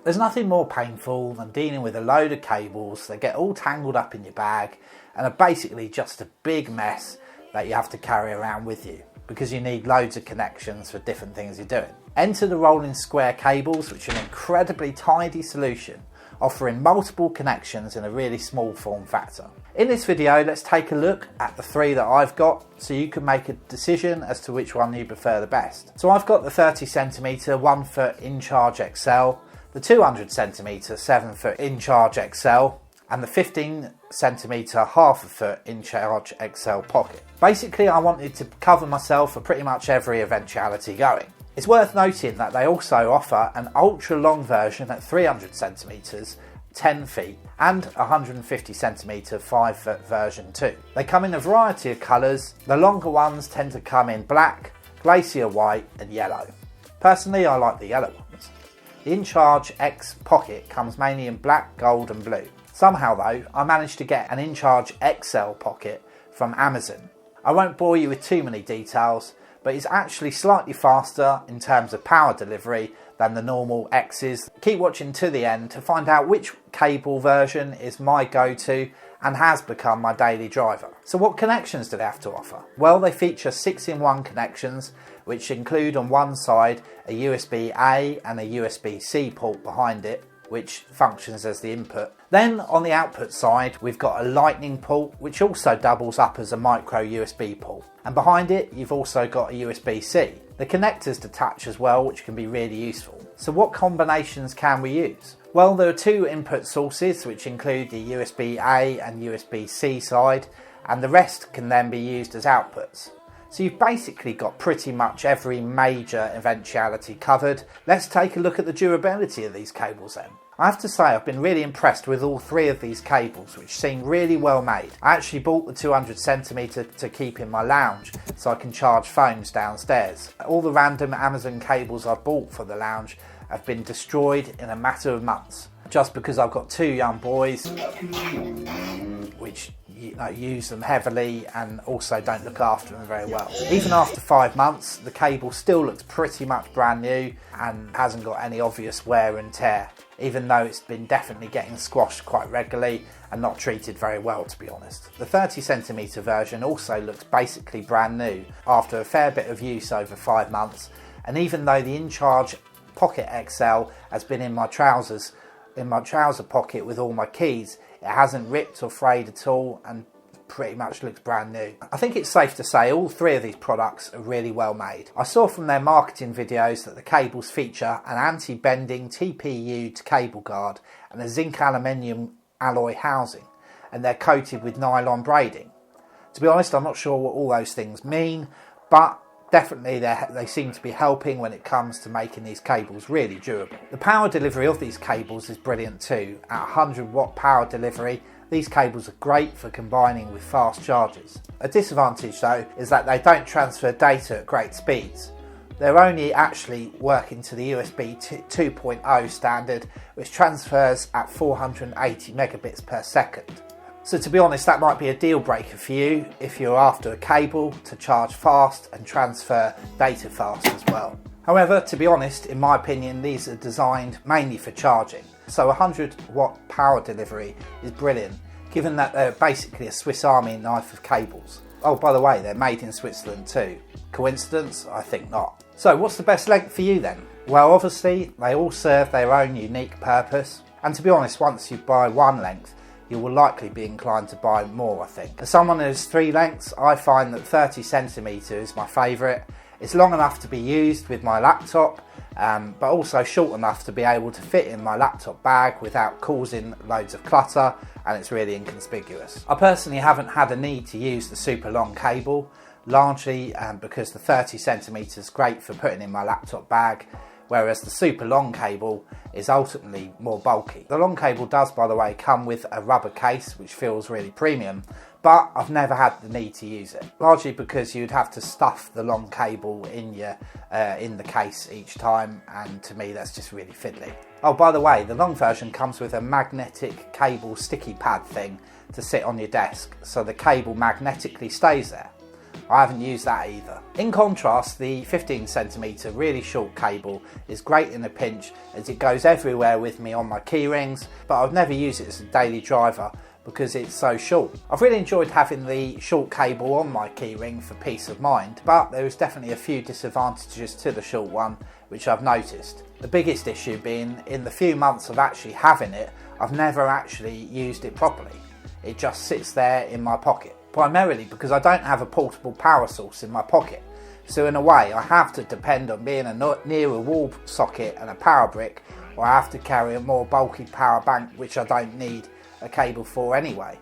There's nothing more painful than dealing with a load of cables that get all tangled up in your bag and are basically just a big mess that you have to carry around with you because you need loads of connections for different things you're doing. Enter the rolling square cables, which are an incredibly tidy solution, offering multiple connections in a really small form factor. In this video, let's take a look at the three that I've got so you can make a decision as to which one you prefer the best. So I've got the 30cm 1 foot InCharge XL, the 200cm 7 foot InCharge XL, and the 15cm half a foot InCharge XL Pocket. Basically, I wanted to cover myself for pretty much every eventuality going. It's worth noting that they also offer an ultra long version at 300cm, 10 feet, and 150cm 5 foot version too. They come in a variety of colours. The longer ones tend to come in black, glacier white and yellow. Personally, I like the yellow ones. The InCharge X Pocket comes mainly in black, gold and blue. Somehow though, I managed to get an InCharge XL Pocket from Amazon. I won't bore you with too many details, but it's actually slightly faster in terms of power delivery than the normal X's. Keep watching to the end to find out which cable version is my go-to and has become my daily driver. So what connections do they have to offer? Well, they feature 6-in-1 connections, which include on one side a USB-A and a USB-C port behind it, which functions as the input. Then on the output side, we've got a lightning port, which also doubles up as a micro USB port. And behind it, you've also got a USB-C. The connectors detach as well, which can be really useful. So what combinations can we use? Well, there are two input sources, which include the USB-A and USB-C side, and the rest can then be used as outputs. So you've basically got pretty much every major eventuality covered. Let's take a look at the durability of these cables then. I have to say I've been really impressed with all three of these cables, which seem really well made. I actually bought the 200cm to keep in my lounge so I can charge phones downstairs. All the random Amazon cables I've bought for the lounge have been destroyed in a matter of months, just because I've got two young boys which use them heavily and also don't look after them very well. Even after 5 months, the cable still looks pretty much brand new and hasn't got any obvious wear and tear, even though it's been definitely getting squashed quite regularly and not treated very well, to be honest. The 30cm version also looks basically brand new after a fair bit of use over 5 months, and even though the InCharge Pocket XL has been in my trouser pocket with all my keys, it hasn't ripped or frayed at all and pretty much looks brand new. I think it's safe to say all three of these products are really well made. I saw from their marketing videos that the cables feature an anti-bending TPU cable guard and a zinc aluminium alloy housing, and they're coated with nylon braiding. To be honest, I'm not sure what all those things mean, but definitely they seem to be helping when it comes to making these cables really durable. The power delivery of these cables is brilliant too. At 100 watt power delivery, these cables are great for combining with fast chargers. A disadvantage though is that they don't transfer data at great speeds. They're only actually working to the USB 2.0 standard, which transfers at 480 megabits per second. So to be honest, that might be a deal breaker for you if you're after a cable to charge fast and transfer data fast as well. However, to be honest, in my opinion, these are designed mainly for charging. So 100 watt power delivery is brilliant, given that they're basically a Swiss Army knife of cables. Oh, by the way, they're made in Switzerland too. Coincidence? I think not. So what's the best length for you then? Well, obviously, they all serve their own unique purpose. And to be honest, once you buy one length, you will likely be inclined to buy more, I think. For someone who has three lengths, I find that 30cm is my favourite. It's long enough to be used with my laptop, but also short enough to be able to fit in my laptop bag without causing loads of clutter, and it's really inconspicuous. I personally haven't had a need to use the super long cable, largely because the 30cm is great for putting in my laptop bag, whereas the super long cable is ultimately more bulky. The long cable does, by the way, come with a rubber case, which feels really premium, but I've never had the need to use it, largely because you'd have to stuff the long cable in the case each time, and to me that's just really fiddly. Oh, by the way, the long version comes with a magnetic cable sticky pad thing to sit on your desk, so the cable magnetically stays there. I haven't used that either. In contrast, the 15cm really short cable is great in a pinch as it goes everywhere with me on my key rings, but I've never used it as a daily driver because it's so short. I've really enjoyed having the short cable on my keyring for peace of mind, but there is definitely a few disadvantages to the short one which I've noticed. The biggest issue being, in the few months of actually having it, I've never actually used it properly. It just sits there in my pocket, primarily because I don't have a portable power source in my pocket. So in a way I have to depend on being near a wall socket and a power brick, or I have to carry a more bulky power bank which I don't need a cable for anyway,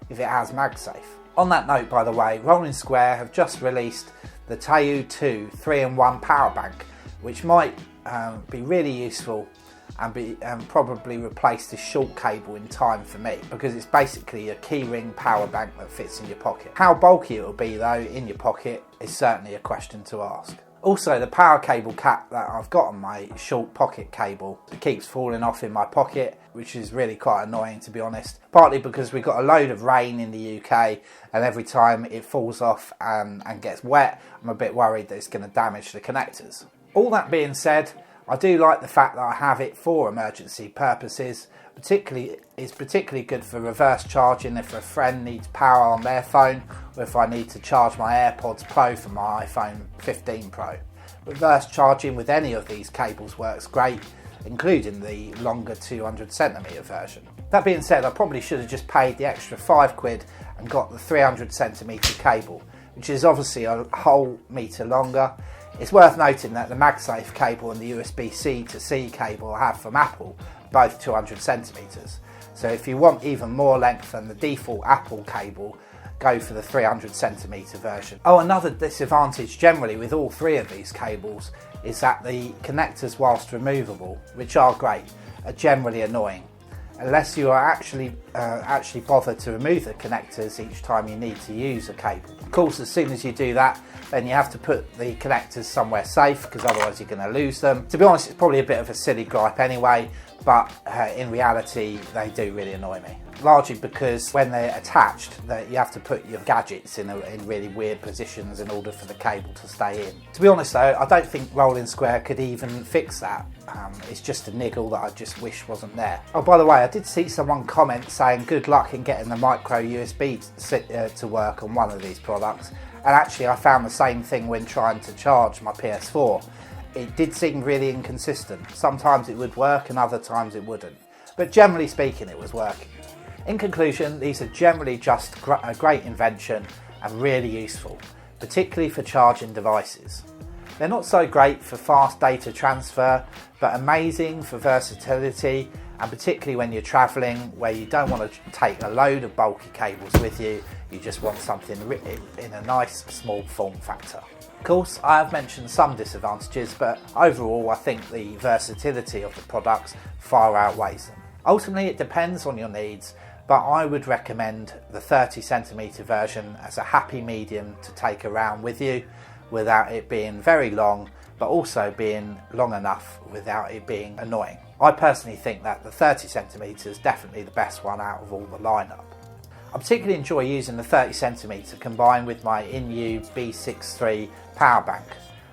if it has MagSafe. On that note, by the way, Rolling Square have just released the Teu 2 3-in-1 power bank, which might be really useful and probably replace this short cable in time for me, because it's basically a keyring power bank that fits in your pocket. How bulky it will be though in your pocket is certainly a question to ask. Also, the power cable cap that I've got on my short pocket cable keeps falling off in my pocket, which is really quite annoying, to be honest. Partly because we've got a load of rain in the UK, and every time it falls off and gets wet, I'm a bit worried that it's going to damage the connectors. All that being said, I do like the fact that I have it for emergency purposes. It's particularly good for reverse charging if a friend needs power on their phone, or if I need to charge my AirPods Pro from my iPhone 15 Pro. Reverse charging with any of these cables works great, including the longer 200cm version. That being said, I probably should have just paid the extra £5 and got the 300cm cable, which is obviously a whole metre longer. It's worth noting that the MagSafe cable and the USB-C to C cable I have from Apple are both 200cm. So if you want even more length than the default Apple cable, go for the 300cm version. Oh, another disadvantage generally with all three of these cables is that the connectors, whilst removable, which are great, are generally annoying, unless you are actually bother to remove the connectors each time you need to use a cable. Of course, as soon as you do that, then you have to put the connectors somewhere safe, because otherwise you're going to lose them. To be honest, it's probably a bit of a silly gripe anyway, but in reality they do really annoy me. Largely because when they're attached, you have to put your gadgets in really weird positions in order for the cable to stay in. To be honest though, I don't think Rolling Square could even fix that. It's just a niggle that I just wish wasn't there. Oh, by the way, I did see someone comment saying good luck in getting the micro USB to work on one of these products, and actually I found the same thing when trying to charge my PS4. It did seem really inconsistent. Sometimes it would work and other times it wouldn't, but generally speaking it was working. In conclusion, these are generally just a great invention and really useful, particularly for charging devices. They're not so great for fast data transfer, but amazing for versatility, and particularly when you're travelling where you don't want to take a load of bulky cables with you, you just want something in a nice small form factor. Of course, I have mentioned some disadvantages, but overall I think the versatility of the products far outweighs them. Ultimately it depends on your needs, but I would recommend the 30cm version as a happy medium to take around with you, without it being very long, but also being long enough without it being annoying. I personally think that the 30cm is definitely the best one out of all the lineup. I particularly enjoy using the 30cm combined with my InU B63 power bank,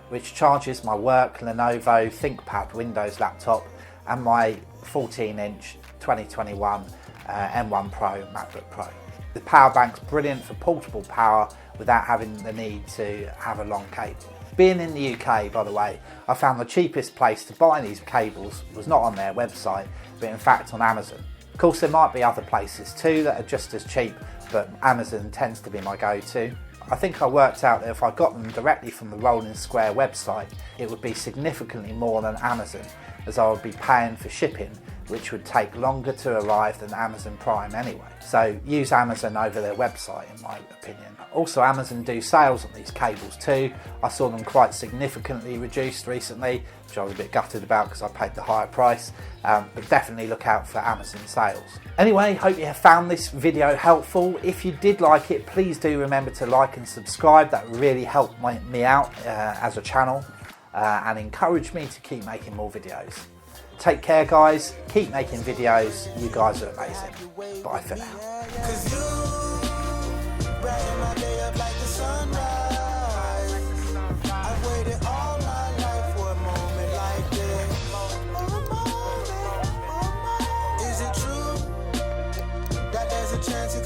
which charges my work Lenovo ThinkPad Windows laptop and my 14-inch 2021 M1 Pro MacBook Pro. The power bank's brilliant for portable power without having the need to have a long cable. Being in the UK, by the way, I found the cheapest place to buy these cables was not on their website, but in fact on Amazon. Of course, there might be other places too that are just as cheap, but Amazon tends to be my go-to. I think I worked out that if I got them directly from the Rolling Square website, it would be significantly more than Amazon, as I would be paying for shipping, which would take longer to arrive than Amazon Prime anyway. So use Amazon over their website in my opinion. Also, Amazon do sales on these cables too. I saw them quite significantly reduced recently, which I was a bit gutted about because I paid the higher price, but definitely look out for Amazon sales. Anyway, hope you have found this video helpful. If you did like it, please do remember to like and subscribe. That really helped me out as a channel and encourage me to keep making more videos. Take care guys, keep making videos, you guys are amazing. Bye for now. a chance, you